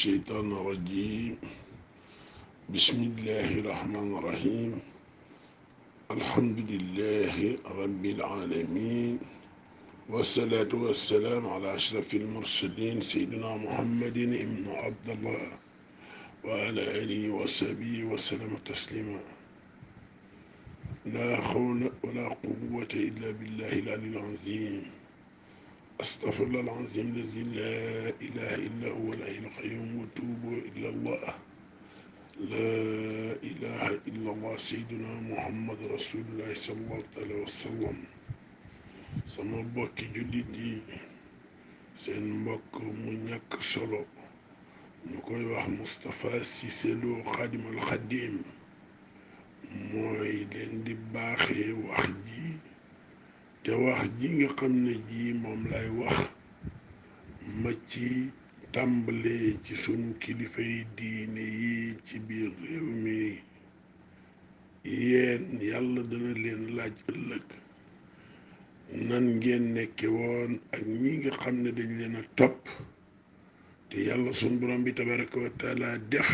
الشيطان الرجيم بسم الله الرحمن الرحيم الحمد لله رب العالمين والصلاة والسلام على أشرف المرسلين سيدنا محمد بن عبد الله وعلى آله وصحبه وسلم تسليما لا حول ولا قوة إلا بالله العلي العظيم أستغفر الله العظيم الذي لا إله إلا هو الحي القيوم وتوبوا إلى الله لا إله إلا الله سيدنا محمد رسول الله صلى الله عليه وسلم sama mbokki jullit yi seen mbokk mu ñàkk solo ñu koy wax Moustapha Cissé Lo Xaadimal Xaadim mooy leen di baaxee wax ji te wax ji nga xam ne ji moom lay wax ma ci tàmbalee ci sunu kilifa yi diine yi ci biir réew mi yéen yàlla dana leen laaj ëllëg nan ngeen nekke woon ak ñi nga xam ne dañ leen a topp te yàlla sunu borom bi tabaraka wa taala def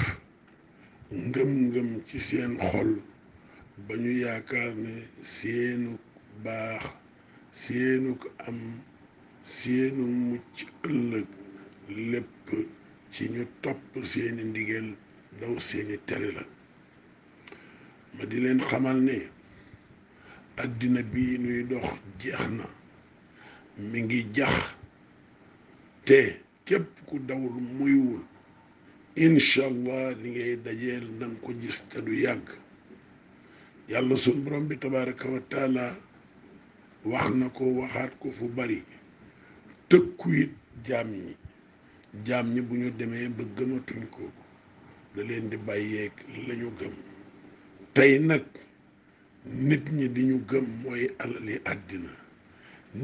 ngëm-ngëm ci seen xol ba ñu yaakaar ne seenu baax seenu ko am seenu mucc ëllëg lépp ci ñu topp seeni ndigal daw seeni tere la ma di leen xamal ne àddina bii nuy dox jeex na mi ngi jax te képp ku dawul muyuwul incha allah li ngay dajeel danga ko gis te du yàgg yàlla sunu borom bi tabaraka wa taala wax na ko waxaat ko fu bari tëkku it jaam ñi bu ñu demee ba gëmatuñ ko da leen di bàyyeeg lañu gëm tey nag nit ñi di ñu gëm mooy alali àddina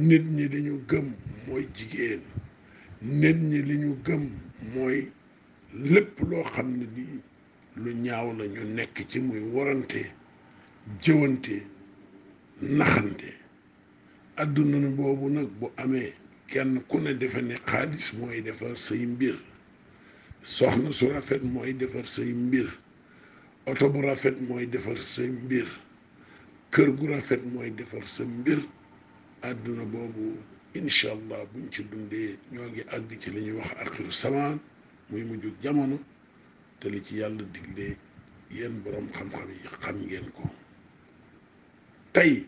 nit ñi di ñu gëm mooy jigéen nit ñi li ñu gëm mooy lépp loo xam ne di lu ñaaw la ñu nekk ci muy warante jëwante naxante àdduna boobu nag bu amee kenn ku ne defe ne xaalis mooy defar say mbir soxna su rafet mooy defar say mbir oto bu rafet mooy defar say mbir kër gu rafet mooy defar sa mbir àdduna boobu incha allah buñ ci dundee ñoo ngi àgg ci li ñuy wax axiru samaan muy mujj jamono te li ci yàlla diglee yéen boroom xam-xam yi xam ngeen ko tey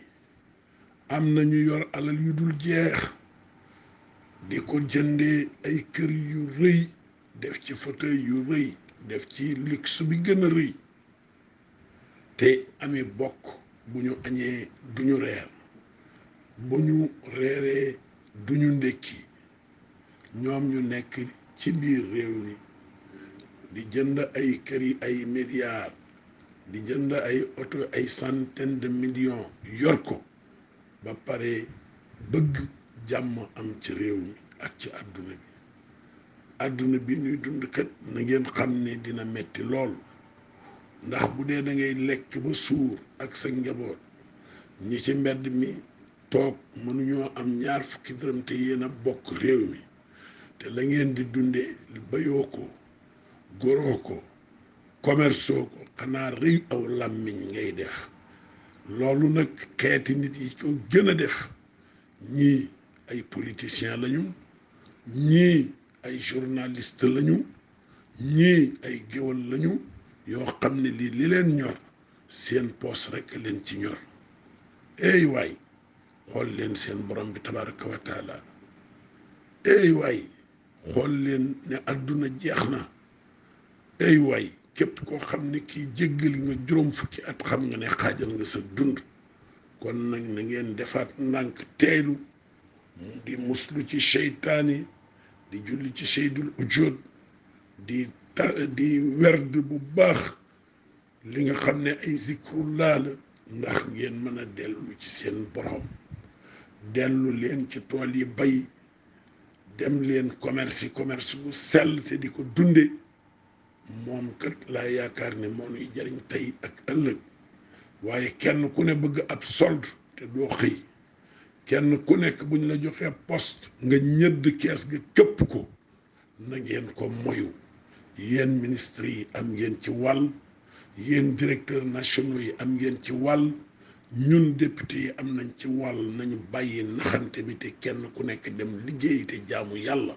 am na ñu yor alal yu dul jeex di ko jëndee ay kër yu rëy def ci fauteuil yu rëy def ci luxe bi gën a rëy te ami bokk bu ñu añee duñu reer bu ñu reeree duñu ndékki ñoom ñu nekk ci biir réew mi di jënd ay kër yi ay milliards di jënd ay oto ay centaine de millions yor ko ba pare bëgg jàmm am ci réew mi ak ci àdduna bi ñuy dund kat na ngeen xam ne dina metti lool ndax bu dee da ngay lekk ba suur ak sa njaboot ñi ci mbedd mi toog mënuñoo am ñaar fukki dërëm te yéen a bokk réew mi te la ngeen di dunde bayoo ko goroo ko commerceoo ko xanaa rëy aw làmmiñ ngay def loolu nag xeeti nit yi ko gën a def ñii ay politiciens lañu ñii ay journaliste lañu ñii ay géwal lañu yoo xam ne li leen ñor seen poos rekk leen ci ñor eey waay xool leen seen borom bi tabaraka wa taala eey waay xool leen ne àdduna jeex na eey waay képp koo xam ne kii jéggali nga juróom fukki at xam nga ne xaajal nga sa dund kon nag na ngeen defaat ndànk teelu di muslu ci seytaani di julli ci seydul ujood di werd bu baax li nga xam ne ay zikrullah la ndax ngeen mën a dellu ci seen borom dellu leen ci tool yi bay dem leen commerce bu sell te di ko dunde moom kat laa yaakaar ne moo nuy jariñ tey ak ëllëg waaye kenn ku ne bëgg ab solde te doo xëy kenn ku nekk bu ñu la joxee poste nga ñëdd kees ga képp ko na ngeen ko moyu yéen ministres yi am ngeen ci wàll, yéen directeurs nationaux yi am ngeen ci wàll, ñun député yi am nañ ci wàll. nañu bàyyi naxante bi te kenn ku nekk dem liggéey te jaamu yàlla.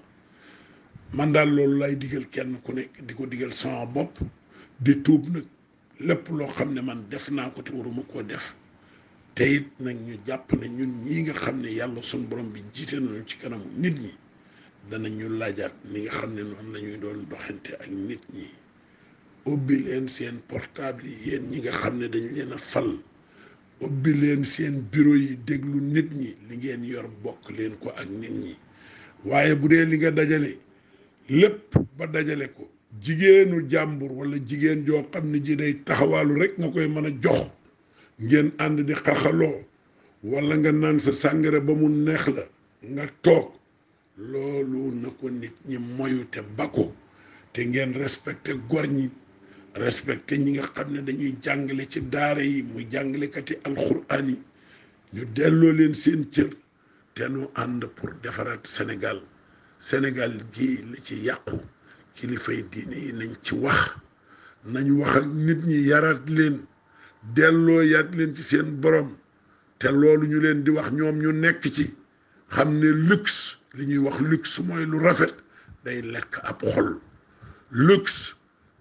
man daal loolu lay digal kenn ku nekk, di ko digal sama bopp, di tuub nag lépp loo xam ne man def naa ko te waruma koo def. te it nag ñu jàpp ne ñun ñii nga xam ne yàlla suñ borom bi jiite nañu ci kanamu nit ñi danañu laajaat ni nga xam ne noonu la ñuy doon doxante ak nit ñi. ubbi leen seen portable yi yéen ñi nga xam ne dañ leen a fal, ubbi leen seen bureau yi, déglu nit ñi, li ngeen yor bokk leen ko ak nit ñi. waaye bu dee li nga dajale lépp ba dajale ko, jigéenu jàmbur wala jigéen joo xam ne ji day taxawaalu rek nga koy mën a jox, ngeen ànd di xaxaloo, wala nga naan sa sàngara ba mu neex la nga toog, loolu na ko nit ñi moyu te ba ko. te ngeen respecté gor ñi, respecté ñi nga xam ne dañuy jàngale ci daara yi, muy jàngalekati alxuraan yi, ñu delloo leen seen cër te nu ànd pour defaraat Sénégal. Sénégal gii li ci yàqu, kilifay diine yi nañ ci wax, nañ wax ak nit ñi, yaraat leen, delloo yaat leen ci seen borom. te loolu ñu leen di wax ñoom ñu nekk ci, xam ne luxe, li ñuy wax luxe mooy lu rafet, day lekk ab xol. luxe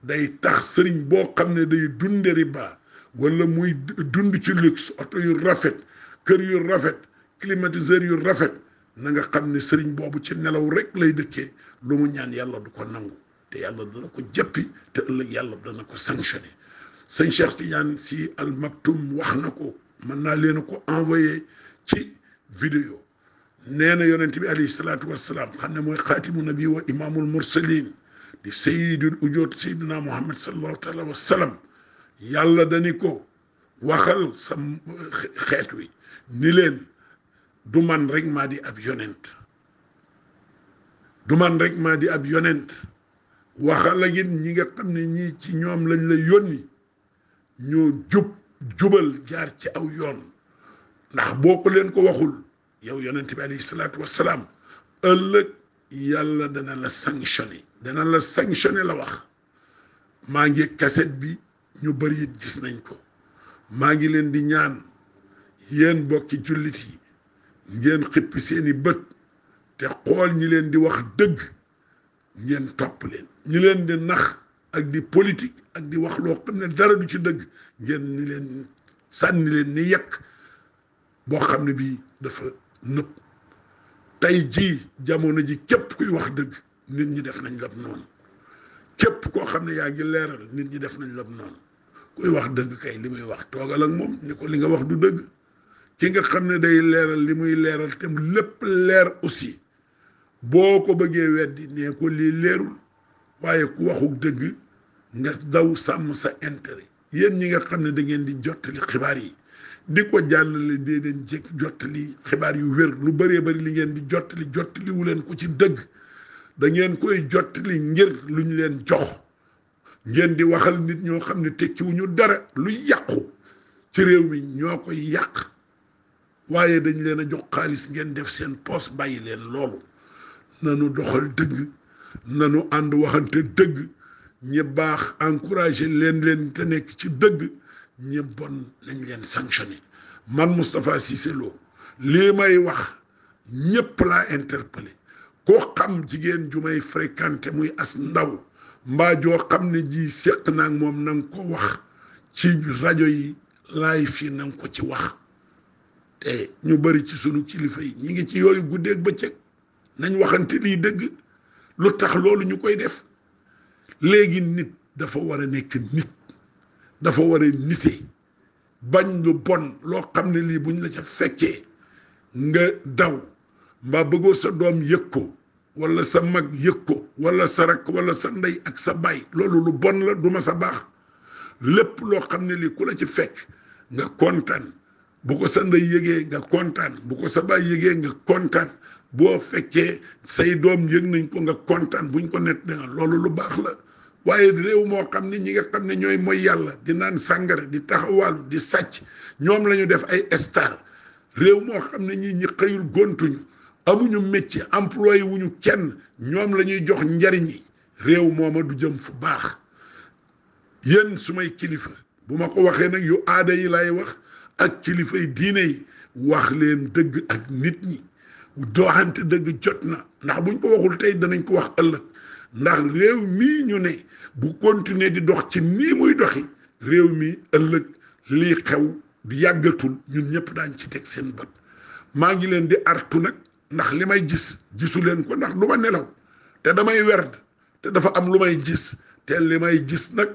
day tax sëriñ boo xam ne day dunde riba wala muy dund ci luxe, oto yu rafet, kër yu rafet, climatiseur yu rafet, na nga xam ne sëriñ boobu ci nelaw rek lay dëkkee. lu mu ñaan yàlla du ko nangu, te yàlla dana ko jëppi, te ëllëg yàlla dana ko sanctionné. sëñ Cheikh Tidiane Sy Al Maktoum wax na ko, mën naa leen a ko envoyé ci vidéo. nee na yonent bi alayhi salaatu wassalaam xam ne mooy xaatimu nabi wa imaamul mursalin, di sayyidul ujoot sayyidina Muhammad sallallahu taala wa sallam, yàlla dani ko waxal sa xeet wi ni leen du man rek maa di ab yonent, du man rek maa di ab yonent. waxal ak it ñi nga xam ne ñii ci ñoom lañ la yónni, ñoo jubal jaar ci aw yoon. ndax boo ko leen ko waxul yow yonent bi alayhi salaatu wassalaam, ëllëg yàlla dana la sanctionné, la wax. maa ngi kaset bi, ñu bari it gis nañ ko. maa ngi leen di ñaan yéen bokki jullit yi, ngeen xippi seeni bët te xool ñi leen di wax dëgg, ngeen topp leen. ñi leen di nax ak di politique ak di wax loo xam ne dara du ci dëgg, ngeen ni leen sànni leen ni yekk boo xam ne bii dafa nëpp. tey jii jamono ji képp kuy wax dëgg, nit ñi def nañ lab noonu. képp koo xam ne yaa ngi leeral, nit ñi def nañ lab noonu. kuy wax dëgg kay li muy wax toogal ak moom ni ko li nga wax du dëgg. ki nga xam ne day leeral li muy leeral te lépp leer aussi, boo ko bëggee weddi nee ko lii leerul. waaye ku waxuk dëgg nga daw sàmm sa intérêt. yéen ñi nga xam ne da ngeen di jottali xibaar yi, di ko jàllale, dee leen jëkk jottali xibaar yu wér. lu bëree bëri li ngeen di jottali wu leen ko ci dëgg, da ngeen koy jottali ngir lu ñu leen jox. ngeen di waxal nit ñoo xam ne tekkiwuñu dara, lu yàqu ci réew mi ñoo koy yàq. waaye dañ leen a jox xaalis ngeen def seen poos, bàyyi leen loolu. nanu doxal dëgg, nanu ànd waxante dëgg. ñi baax encouragé leen te nekk ci dëgg, ñi bon nañ leen sanctionné. man Moustapha Cissé Lo lii may wax ñëpp laa interpellé. koo xam jigéen ju may fréquenté muy as ndaw, mbaa joo xam ne ji seq naag moom na nga ko wax ci rajo yi, laay fii na nga ko ci wax. te ñu bari ci sunu kilifa yi ñi ngi ci yooyu guddeeg bëccëg. nañ waxante lii dëgg. lu tax loolu ñu koy def? léegi nit dafa war a nekk nit, dafa war a nite, bañ lu bon loo xam ne lii buñ la ca fekkee nga daw, mbaa bëggoo sa doom yëg ko, wala sa mag yëg ko, wala sa rakk wala sa ndey ak sa baay. loolu lu bon la, du ma sa baax. lépp loo xam ne lii ku la ci fekk nga kontaan, bu ko sa ndey yëgee nga kontaan, bu ko sa baay yëgee nga kontaan, boo fekkee say doom yëg nañ ko nga kontaan, buñ ko net nga loolu lu baax la. waaye réew moo xam ne ñi nga xam ne ñooy mooy yàlla, di naan sàngara, di taxawaalu, di sàcc, ñoom la ñu def ay star. réew moo xam ne ñi xëyul gontuñu, amuñu métier, employé wuñu kenn, ñoom la ñuy jox njariñ yi. réew mooma du jëm fu baax yéen sumay kilifa bu ma ko waxee nag yu aada yi lay wax ak kilifay diine yi wax leen dëgg ak nit ñi doxante dëgg jot na ndax buñ ko waxul tey danañ ko wax ëllëg ndax réew mii ñu ne bu continuer di dox ci nii muy doxi réew mi ëllëg lii xew di yàggatul ñun ñëpp daañ ci teg seen bët maa ngi leen di artu nag ndax li may gis gisu leen ko ndax du ma nelaw te damay werd te dafa am lu may gis te li may gis nag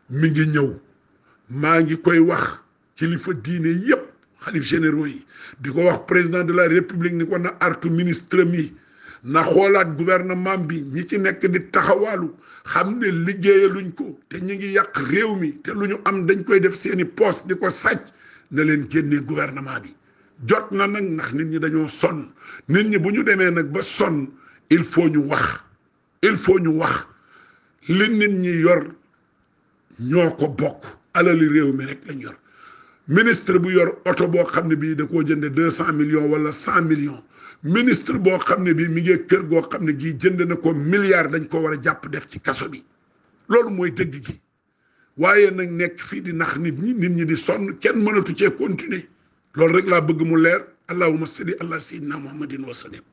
mi ngi ñëw maa ngi koy wax kilifa diine yépp xalif généraux yi di ko wax président de la république ni ko na artu ministre mi na xoolaat gouvernement bi ñi ci nekk di taxawaalu xam ne liggéeyaluñ ko te ñi ngi yàq réew mi te lu ñu am dañ koy def seeni poste di ko sàcc na leen génnee gouvernement bi jot na nag ndax nit ñi dañoo sonn nit ñi bu ñu demee nag ba sonn il faut ñu wax li nit ñi yor ñoo ko bokk alali réew mi rek lañ yor ministre bu yor oto boo xam ne bii da koo jënde 200 millions wala 100 millions ministre boo xam ne bii mi ngi kër goo xam ne gii jënd na ko milliard dañ ko war a jàpp def ci kaso bi loolu mooy dëgg gi waaye nag nekk fii di nax nit ñi di sonn kenn mënatu cee continuer loolu rek laa bëgg mu leer allahumma salli ala sayyidina muhammadin wa sallim